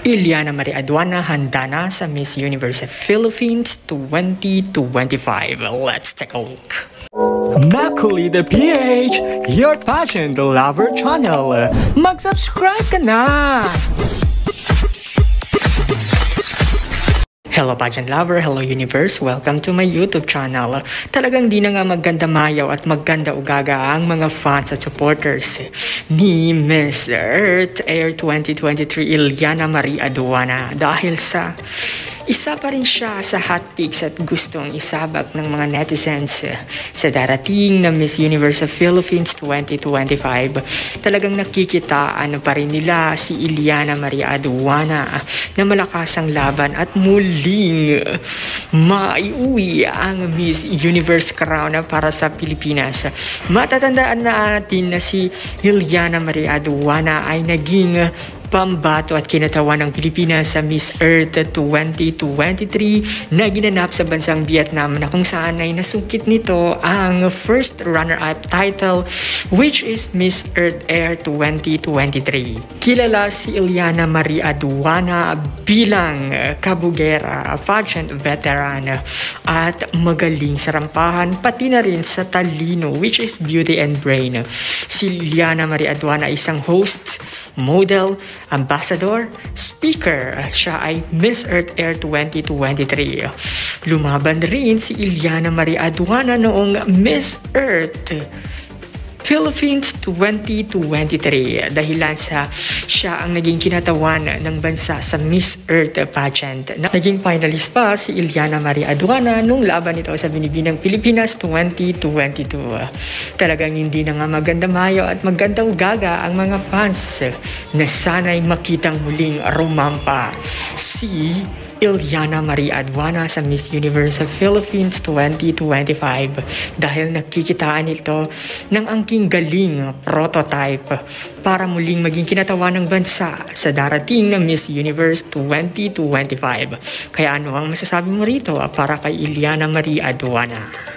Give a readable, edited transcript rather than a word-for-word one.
Iliana Marie Aduana handa na sa Miss Universe Philippines 2025. Let's take a look. Macaulay the PH, your pageant lover channel. Mag-subscribe ka na! Hello pageant lover, hello universe, welcome to my YouTube channel. Talagang di na nga magganda mayaw at magganda ugaga ang mga fans at supporters ni Miss Earth Air 2023 Iliana Marie Aduana dahil sa isa pa rin siya sa hot picks at gustong isabak ng mga netizens sa darating na Miss Universe Philippines 2025. Talagang nakikitaan pa rin nila si Iliana Marie Aduana na malakas ang laban at muling maiuwi ang Miss Universe crown para sa Pilipinas. Matatandaan natin na si Iliana Marie Aduana ay naging pambato at kinatawan ng Pilipinas sa Miss Earth 2023 na ginanap sa bansang Vietnam na kung saan ay nasungkit nito ang first runner-up title which is Miss Earth Air 2023. Kilala si Iliana Marie Aduana bilang kabugera, pageant veteran at magaling sa rampahan pati na rin sa talino which is beauty and brain. Si Iliana Marie Aduana ay isang host, model, ambassador, speaker. Siya ay Miss Earth Air 2023. Lumaban rin si Iliana Marie Aduana noong Miss Earth Philippines 2023 dahilan sa siya ang naging kinatawan ng bansa sa Miss Earth pageant. Naging finalist pa si Iliana Marie Aduana nung laban nito sa Binibining Pilipinas 2022. Talagang hindi na nga maganda mayo at magandang gaga ang mga fans na sana'y makitang muling rumampa si Iliana Marie Aduana sa Miss Universe Philippines 2025 dahil nakikitaan ito ng angking galing prototype para muling maging kinatawan ng bansa sa darating na Miss Universe 2025. Kaya ano ang masasabi mo rito para kay Iliana Marie Aduana?